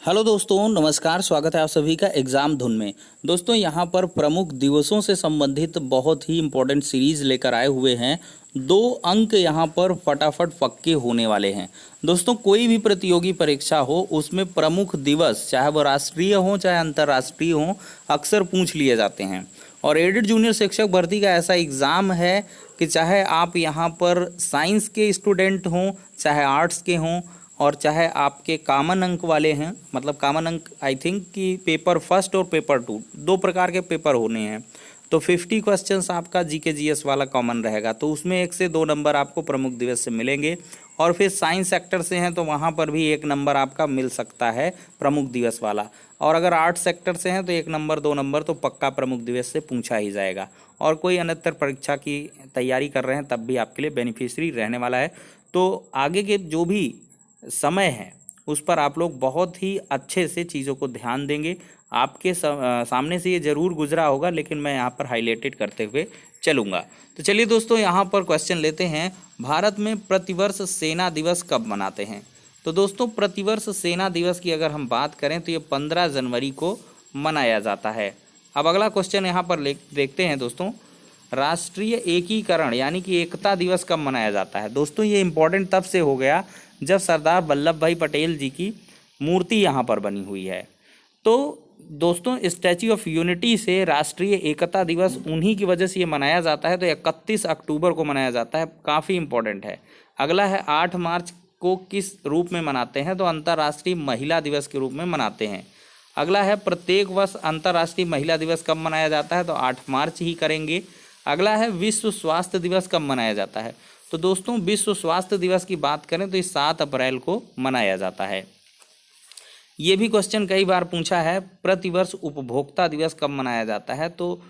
Hello दोस्तों, नमस्कार। स्वागत है आप सभी का एग्ज़ाम धुन में। दोस्तों यहाँ पर प्रमुख दिवसों से संबंधित बहुत ही इम्पोर्टेंट सीरीज़ लेकर आए हुए हैं। 2 अंक यहाँ पर फटाफट पक्के होने वाले हैं। दोस्तों कोई भी प्रतियोगी परीक्षा हो उसमें प्रमुख दिवस चाहे वो राष्ट्रीय हो चाहे अंतर्राष्ट्रीय हो अक्सर पूछ लिए जाते हैं। और एडेड जूनियर शिक्षक भर्ती का ऐसा एग्ज़ाम है कि चाहे आप यहाँ पर साइंस के स्टूडेंट हों चाहे आर्ट्स के हों और चाहे आपके कॉमन अंक वाले हैं, मतलब कॉमन अंक आई थिंक कि पेपर फर्स्ट और पेपर 2 दो प्रकार के पेपर होने हैं। तो 50 क्वेश्चंस आपका जीके जीएस वाला कॉमन रहेगा, तो उसमें 1 से 2 नंबर आपको प्रमुख दिवस से मिलेंगे। और फिर साइंस सेक्टर से हैं तो वहाँ पर भी 1 नंबर आपका मिल सकता है प्रमुख दिवस वाला। और अगर आर्ट सेक्टर से हैं तो 1 नंबर 2 नंबर तो पक्का प्रमुख दिवस से पूछा ही जाएगा। और कोई अन्यतर परीक्षा की तैयारी कर रहे हैं तब भी आपके लिए बेनिफिशरी रहने वाला है। तो आगे के जो भी समय है उस पर आप लोग बहुत ही अच्छे से चीज़ों को ध्यान देंगे। आपके सामने से ये ज़रूर गुजरा होगा, लेकिन मैं यहाँ पर हाईलाइटेड करते हुए चलूँगा। तो चलिए दोस्तों यहाँ पर क्वेश्चन लेते हैं। भारत में प्रतिवर्ष सेना दिवस कब मनाते हैं? तो दोस्तों प्रतिवर्ष सेना दिवस की अगर हम बात करें तो ये 15 जनवरी को मनाया जाता है। अब अगला क्वेश्चन यहाँ पर देखते हैं दोस्तों, राष्ट्रीय एकीकरण यानी कि एकता दिवस कब मनाया जाता है? दोस्तों ये इम्पोर्टेंट तब से हो गया जब सरदार वल्लभ भाई पटेल जी की मूर्ति यहाँ पर बनी हुई है। तो दोस्तों स्टैच्यू ऑफ यूनिटी से राष्ट्रीय एकता दिवस उन्हीं की वजह से ये मनाया जाता है, तो 31 अक्टूबर को मनाया जाता है। काफ़ी इम्पोर्टेंट है। अगला है 8 मार्च को किस रूप में मनाते हैं? तो अंतर्राष्ट्रीय महिला दिवस के रूप में मनाते हैं। अगला है प्रत्येक वर्ष अंतर्राष्ट्रीय महिला दिवस कब मनाया जाता है? तो 8 मार्च ही करेंगे। अगला है विश्व स्वास्थ्य दिवस कब मनाया जाता है? तो दोस्तों विश्व स्वास्थ्य दिवस की बात करें तो इस 7 अप्रैल को मनाया जाता है। ये भी क्वेश्चन कई बार पूछा है, प्रतिवर्ष उपभोक्ता दिवस कब मनाया जाता है? तो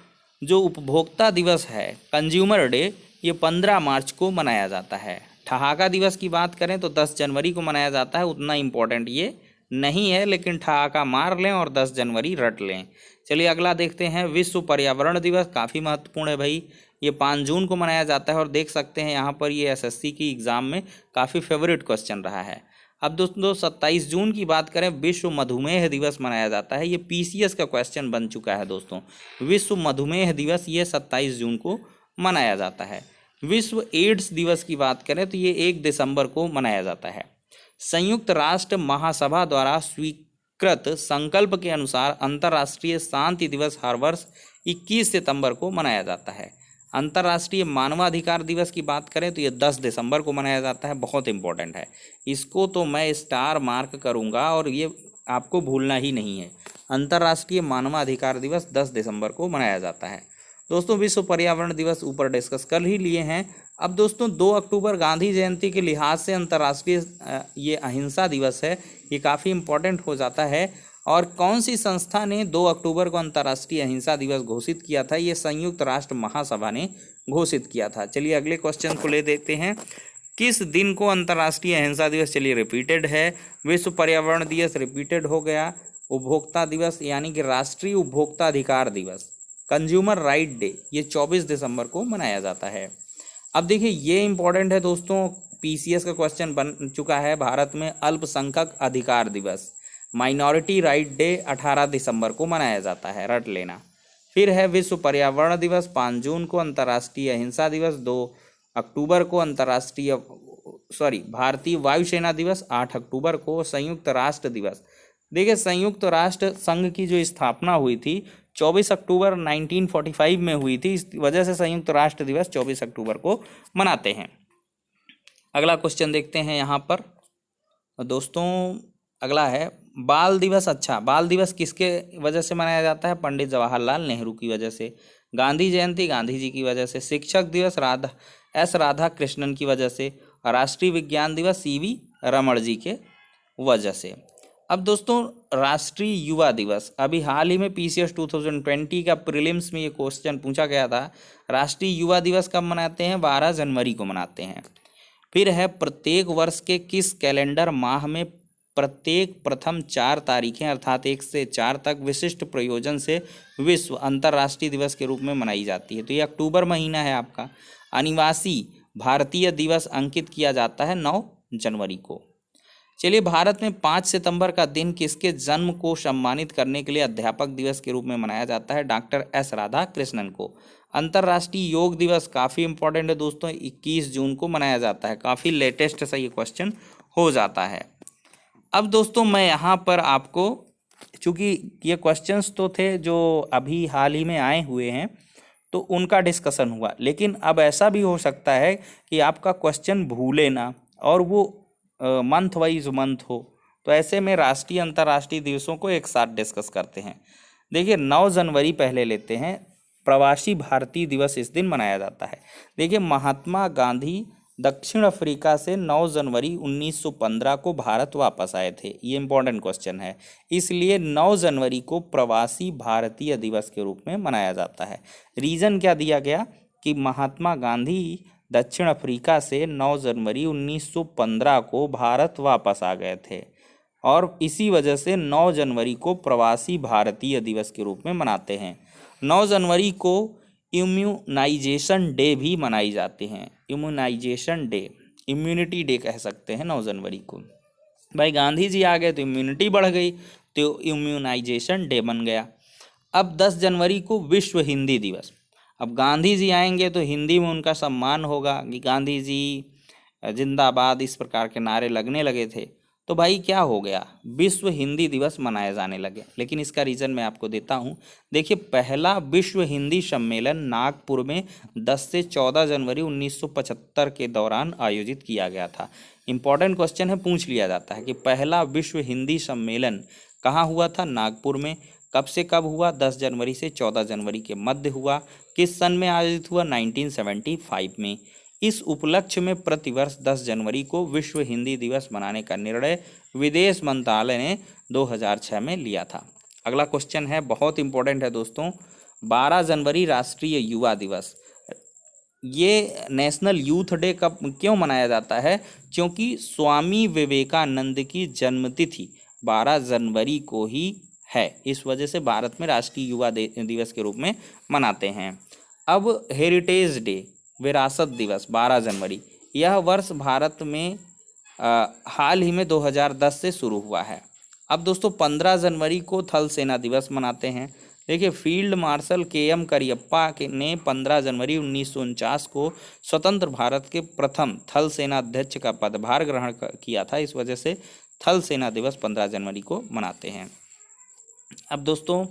जो उपभोक्ता दिवस है कंज्यूमर डे, ये 15 मार्च को मनाया जाता है। ठहाका दिवस की बात करें तो 10 जनवरी को मनाया जाता है। उतना इम्पोर्टेंट ये नहीं है, लेकिन ठहाका मार लें और 10 जनवरी रट लें। चलिए अगला देखते हैं, विश्व पर्यावरण दिवस काफ़ी महत्वपूर्ण है भाई। ये 5 जून को मनाया जाता है और देख सकते हैं यहाँ पर ये एसएससी की एग्ज़ाम में काफ़ी फेवरेट क्वेश्चन रहा है। अब दोस्तों 27 जून की बात करें, विश्व मधुमेह दिवस मनाया जाता है। ये पीसीएस का क्वेश्चन बन चुका है दोस्तों। विश्व मधुमेह दिवस ये 27 जून को मनाया जाता है। विश्व एड्स दिवस की बात करें तो ये 1 दिसंबर को मनाया जाता है। संयुक्त राष्ट्र महासभा द्वारा स्वीकृत संकल्प के अनुसार अंतर्राष्ट्रीय शांति दिवस हर वर्ष 21 सितंबर को मनाया जाता है। अंतर्राष्ट्रीय मानवाधिकार दिवस की बात करें तो ये 10 दिसंबर को मनाया जाता है। बहुत इंपॉर्टेंट है, इसको तो मैं स्टार मार्क करूंगा और ये आपको भूलना ही नहीं है। अंतर्राष्ट्रीय मानवाधिकार दिवस 10 दिसंबर को मनाया जाता है। दोस्तों विश्व पर्यावरण दिवस ऊपर डिस्कस कर ही लिए हैं। अब दोस्तों 2 अक्टूबर गांधी जयंती के लिहाज से अंतर्राष्ट्रीय ये अहिंसा दिवस है, ये काफ़ी इम्पोर्टेंट हो जाता है। और कौन सी संस्था ने 2 अक्टूबर को अंतर्राष्ट्रीय अहिंसा दिवस घोषित किया था? ये संयुक्त राष्ट्र महासभा ने घोषित किया था। चलिए अगले क्वेश्चन को ले देखते हैं, किस दिन को अंतर्राष्ट्रीय अहिंसा दिवस? चलिए रिपीटेड है। विश्व पर्यावरण दिवस रिपीटेड हो गया। उपभोक्ता दिवस यानी कि राष्ट्रीय उपभोक्ता अधिकार दिवस कंज्यूमर राइट डे, ये 24 दिसंबर को मनाया जाता है। अब देखिए ये इंपॉर्टेंट है दोस्तों, पीसीएस का क्वेश्चन बन चुका है। भारत में अल्पसंख्यक अधिकार दिवस माइनॉरिटी राइट डे 18 दिसंबर को मनाया जाता है, रट लेना। फिर है विश्व पर्यावरण दिवस 5 जून को, अंतर्राष्ट्रीय अहिंसा दिवस 2 अक्टूबर को, भारतीय वायुसेना दिवस 8 अक्टूबर को, संयुक्त राष्ट्र दिवस। देखिए संयुक्त राष्ट्र संघ की जो स्थापना हुई थी 24 अक्टूबर 1945 में हुई थी, इस वजह से संयुक्त राष्ट्र दिवस 24 अक्टूबर को मनाते हैं। अगला क्वेश्चन देखते हैं यहाँ पर दोस्तों। अगला है बाल दिवस। अच्छा, बाल दिवस किसके वजह से मनाया जाता है? पंडित जवाहरलाल नेहरू की वजह से। गांधी जयंती गांधी जी की वजह से। शिक्षक दिवस राधा कृष्णन की वजह से। राष्ट्रीय विज्ञान दिवस सीवी रमण जी के वजह से। अब दोस्तों राष्ट्रीय युवा दिवस, अभी हाल ही में पीसीएस 2020 का प्रीलिम्स में ये क्वेश्चन पूछा गया था। राष्ट्रीय युवा दिवस कब मनाते हैं? 12 जनवरी को मनाते हैं। फिर है प्रत्येक वर्ष के किस कैलेंडर माह में प्रत्येक प्रथम 4 तारीखें अर्थात 1 से 4 तक विशिष्ट प्रयोजन से विश्व अंतर्राष्ट्रीय दिवस के रूप में मनाई जाती है? तो ये अक्टूबर महीना है आपका। अनिवासी भारतीय दिवस अंकित किया जाता है 9 जनवरी को। चलिए, भारत में 5 सितंबर का दिन किसके जन्म को सम्मानित करने के लिए अध्यापक दिवस के रूप में मनाया जाता है? डॉक्टर एस राधा कृष्णन को। अंतर्राष्ट्रीय योग दिवस काफ़ी इंपॉर्टेंट है दोस्तों, 21 जून को मनाया जाता है। काफ़ी लेटेस्ट सा ये क्वेश्चन हो जाता है। अब दोस्तों मैं यहाँ पर आपको, चूंकि ये क्वेश्चंस तो थे जो अभी हाल ही में आए हुए हैं तो उनका डिस्कशन हुआ, लेकिन अब ऐसा भी हो सकता है कि आपका क्वेश्चन भूले ना और वो मंथ वाइज मंथ हो, तो ऐसे में राष्ट्रीय अंतर्राष्ट्रीय दिवसों को एक साथ डिस्कस करते हैं। देखिए 9 जनवरी पहले लेते हैं, प्रवासी भारतीय दिवस इस दिन मनाया जाता है। देखिए महात्मा गांधी दक्षिण अफ्रीका से 9 जनवरी 1915 को भारत वापस आए थे, ये इंपॉर्टेंट क्वेश्चन है, इसलिए 9 जनवरी को प्रवासी भारतीय दिवस के रूप में मनाया जाता है। रीज़न क्या दिया गया कि महात्मा गांधी दक्षिण अफ्रीका से 9 जनवरी 1915 को भारत वापस आ गए थे और इसी वजह से 9 जनवरी को प्रवासी भारतीय दिवस के रूप में मनाते हैं। 9 जनवरी को इम्यूनाइजेशन डे भी मनाई जाती हैं। इम्यूनाइजेशन डे, इम्यूनिटी डे कह सकते हैं 9 जनवरी को। भाई गांधी जी आ गए तो इम्यूनिटी बढ़ गई, तो इम्यूनाइजेशन डे बन गया। अब 10 जनवरी को विश्व हिंदी दिवस। अब गांधी जी आएंगे तो हिंदी में उनका सम्मान होगा कि गांधी जी जिंदाबाद, इस प्रकार के नारे लगने लगे थे, तो भाई क्या हो गया, विश्व हिंदी दिवस मनाए जाने लगे। लेकिन इसका रीज़न मैं आपको देता हूँ। देखिए पहला विश्व हिंदी सम्मेलन नागपुर में 10 से 14 जनवरी 1975 के दौरान आयोजित किया गया था। इंपॉर्टेंट क्वेश्चन है, पूछ लिया जाता है कि पहला विश्व हिंदी सम्मेलन कहाँ हुआ था? नागपुर में। कब से कब हुआ? 10 जनवरी से 14 जनवरी के मध्य हुआ। किस सन में आयोजित हुआ? 1975 में। इस उपलक्ष्य में प्रतिवर्ष 10 जनवरी को विश्व हिंदी दिवस मनाने का निर्णय विदेश मंत्रालय ने 2006 में लिया था। अगला क्वेश्चन है, बहुत इंपॉर्टेंट है दोस्तों, 12 जनवरी राष्ट्रीय युवा दिवस। ये नेशनल यूथ डे कब क्यों मनाया जाता है? क्योंकि स्वामी विवेकानंद की जन्मतिथि 12 जनवरी को ही है, इस वजह से भारत में राष्ट्रीय युवा दिवस के रूप में मनाते हैं। अब हेरिटेज डे, विरासत दिवस 12 जनवरी, यह वर्ष भारत में हाल ही में 2010 से शुरू हुआ है। अब दोस्तों 15 जनवरी को थल सेना दिवस मनाते हैं। देखिए फील्ड मार्शल KM करियप्पा ने 15 जनवरी 1949 को स्वतंत्र भारत के प्रथम थल सेना अध्यक्ष का पदभार ग्रहण किया था, इस वजह से थल सेना दिवस 15 जनवरी को मनाते हैं। अब दोस्तों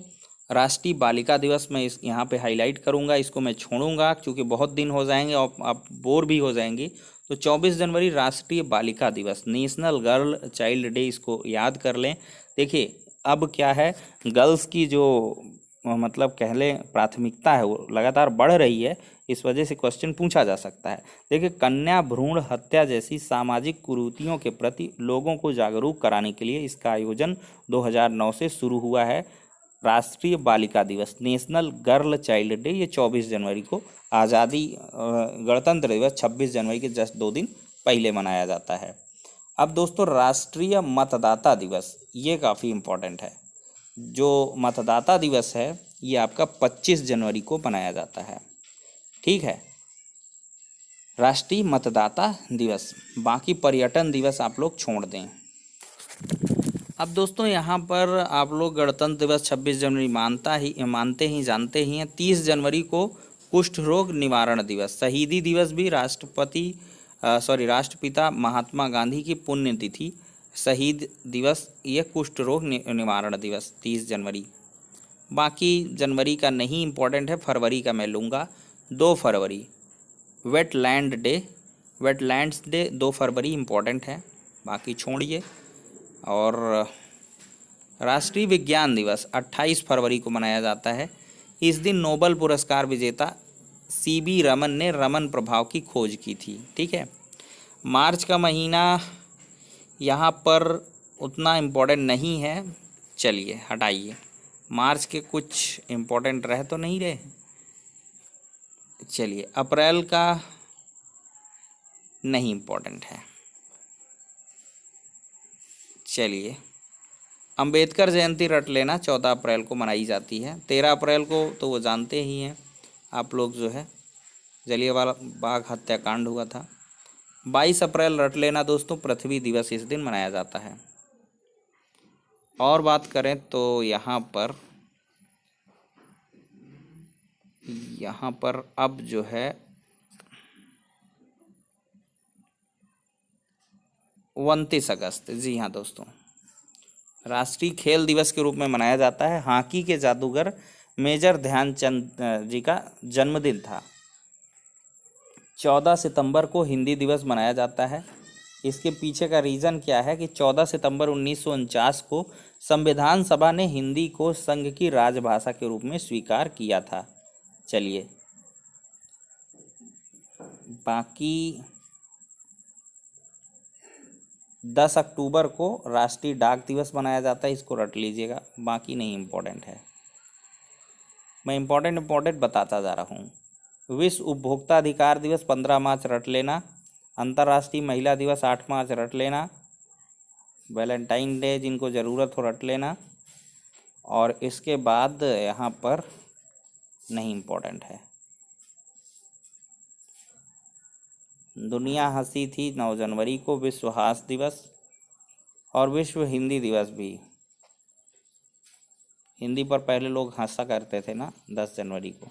राष्ट्रीय बालिका दिवस मैं इस यहाँ पे हाईलाइट करूँगा, इसको मैं छोड़ूंगा क्योंकि बहुत दिन हो जाएंगे और आप बोर भी हो जाएंगी। तो 24 जनवरी राष्ट्रीय बालिका दिवस, नेशनल गर्ल चाइल्ड डे, इसको याद कर लें। देखिए अब क्या है, गर्ल्स की जो मतलब कह लें प्राथमिकता है वो लगातार बढ़ रही है, इस वजह से क्वेश्चन पूछा जा सकता है। देखिए कन्या भ्रूण हत्या जैसी सामाजिक कुरीतियों के प्रति लोगों को जागरूक कराने के लिए इसका आयोजन 2009 से शुरू हुआ है। राष्ट्रीय बालिका दिवस, नेशनल गर्ल चाइल्ड डे, ये 24 जनवरी को, आज़ादी गणतंत्र दिवस 26 जनवरी के जस्ट 2 दिन पहले मनाया जाता है। अब दोस्तों राष्ट्रीय मतदाता दिवस, ये काफ़ी इम्पोर्टेंट है। जो मतदाता दिवस है ये आपका 25 जनवरी को मनाया जाता है, ठीक है, राष्ट्रीय मतदाता दिवस। बाकी पर्यटन दिवस आप लोग छोड़ दें। अब दोस्तों यहाँ पर आप लोग गणतंत्र दिवस 26 जनवरी मानते ही जानते ही हैं। 30 जनवरी को कुष्ठ रोग निवारण दिवस, शहीदी दिवस भी राष्ट्रपिता महात्मा गांधी की पुण्यतिथि, शहीद दिवस, ये कुष्ठ रोग निवारण दिवस 30 जनवरी। बाकी जनवरी का नहीं इम्पोर्टेंट है, फरवरी का मैं लूँगा। 2 फरवरी वेटलैंड डे, वेटलैंड्स डे 2 फरवरी इम्पोर्टेंट है, बाकी छोड़िए। और राष्ट्रीय विज्ञान दिवस 28 फरवरी को मनाया जाता है। इस दिन नोबेल पुरस्कार विजेता CB रमन ने रमन प्रभाव की खोज की थी, ठीक है। मार्च का महीना यहाँ पर उतना इम्पोर्टेंट नहीं है, चलिए हटाइए, मार्च के कुछ इम्पोर्टेंट रह तो नहीं रहे। चलिए अप्रैल का नहीं इम्पोर्टेंट है। चलिए अंबेडकर जयंती रट लेना, 14 अप्रैल को मनाई जाती है। 13 अप्रैल को तो वो जानते ही हैं आप लोग, जो है जलियांवाला बाग हत्याकांड हुआ था। 22 अप्रैल रट लेना दोस्तों, पृथ्वी दिवस इस दिन मनाया जाता है। और बात करें तो यहाँ पर अब जो है 29 अगस्त, जी हाँ दोस्तों, राष्ट्रीय खेल दिवस के रूप में मनाया जाता है। हॉकी के जादूगर मेजर ध्यानचंद जी का जन्मदिन था। 14 सितंबर को हिंदी दिवस मनाया जाता है। इसके पीछे का रीज़न क्या है कि 14 सितंबर 1949 को संविधान सभा ने हिंदी को संघ की राजभाषा के रूप में स्वीकार किया था। चलिए, बाकी 10 अक्टूबर को राष्ट्रीय डाक दिवस मनाया जाता है, इसको रट लीजिएगा, बाकी नहीं इम्पोर्टेंट है, मैं इम्पोर्टेंट बताता जा रहा हूँ। विश्व उपभोक्ता अधिकार दिवस 15 मार्च रट लेना। अंतर्राष्ट्रीय महिला दिवस 8 मार्च रट लेना। वैलेंटाइन डे जिनको ज़रूरत हो रट लेना। और इसके बाद यहाँ पर नहीं इम्पोर्टेंट है। दुनिया हंसी थी 9 जनवरी को, विश्व हास्य दिवस और विश्व हिंदी दिवस भी। हिंदी पर पहले लोग हंसा करते थे ना 10 जनवरी को,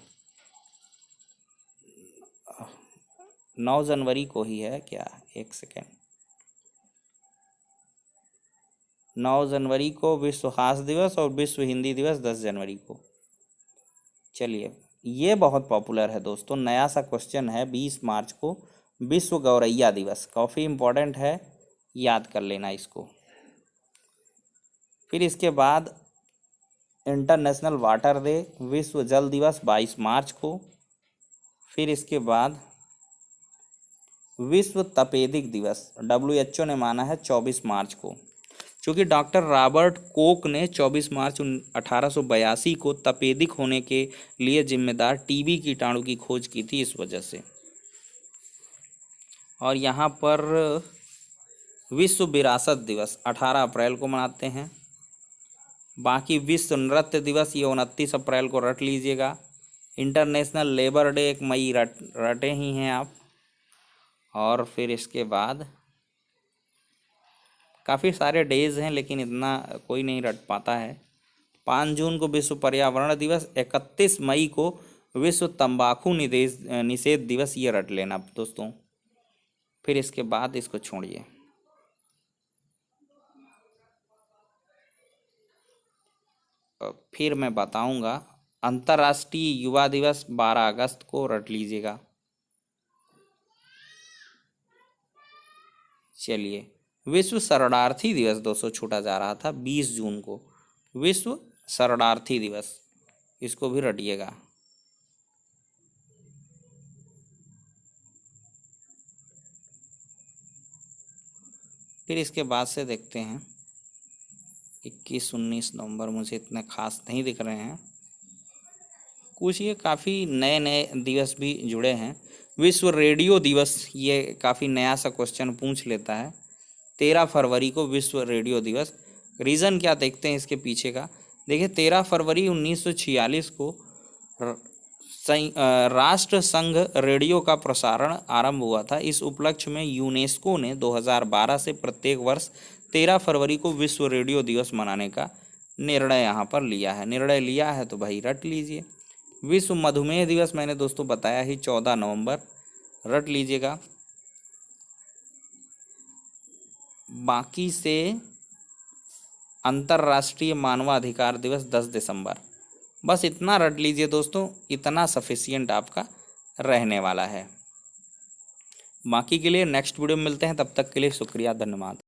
9 जनवरी को ही है क्या, एक सेकेंड, 9 जनवरी को विश्व हास्य दिवस और विश्व हिंदी दिवस 10 जनवरी को। चलिए, ये बहुत पॉपुलर है दोस्तों, नया सा क्वेश्चन है। 20 मार्च को विश्व गौरैया दिवस, काफ़ी इम्पोर्टेंट है, याद कर लेना इसको। फिर इसके बाद इंटरनेशनल वाटर डे, विश्व जल दिवस 22 मार्च को। फिर इसके बाद विश्व तपेदिक दिवस, WHO ने माना है 24 मार्च को, क्योंकि डॉक्टर रॉबर्ट कोक ने 24 मार्च 1882 को तपेदिक होने के लिए जिम्मेदार टीबी कीटाणु की खोज की थी, इस वजह से। और यहाँ पर विश्व विरासत दिवस 18 अप्रैल को मनाते हैं। बाकी विश्व नृत्य दिवस ये 29 अप्रैल को रट लीजिएगा। इंटरनेशनल लेबर डे 1 मई रटे ही हैं आप। और फिर इसके बाद काफ़ी सारे डेज हैं, लेकिन इतना कोई नहीं रट पाता है। 5 जून को विश्व पर्यावरण दिवस, 31 मई को विश्व तंबाकू निषेध दिवस, ये रट लेना दोस्तों। फिर इसके बाद इसको छोड़िए। फिर मैं बताऊंगा अंतर्राष्ट्रीय युवा दिवस 12 अगस्त को, रट लीजिएगा। चलिए, विश्व शरणार्थी दिवस दोस्तों छूटा जा रहा था, 20 जून को विश्व शरणार्थी दिवस, इसको भी रटिएगा। फिर इसके बाद से देखते हैं 21-19 नवंबर, मुझे इतने खास नहीं दिख रहे हैं, कुछ ये काफ़ी नए नए दिवस भी जुड़े हैं। विश्व रेडियो दिवस, ये काफ़ी नया सा क्वेश्चन पूछ लेता है। 13 फरवरी को विश्व रेडियो दिवस। रीज़न क्या देखते हैं इसके पीछे का। देखिए, 13 फरवरी 1946 को राष्ट्र संघ रेडियो का प्रसारण आरंभ हुआ था। इस उपलक्ष्य में यूनेस्को ने 2012 से प्रत्येक वर्ष 13 फरवरी को विश्व रेडियो दिवस मनाने का निर्णय यहाँ पर लिया है। निर्णय लिया है तो भाई रट लीजिए। विश्व मधुमेह दिवस मैंने दोस्तों बताया ही, 14 नवंबर, रट लीजिएगा। बाकी से अंतर्राष्ट्रीय मानवाधिकार दिवस 10 दिसंबर, बस इतना रट लीजिए दोस्तों, इतना सफिशिएंट आपका रहने वाला है। बाकी के लिए नेक्स्ट वीडियो में मिलते हैं, तब तक के लिए शुक्रिया, धन्यवाद।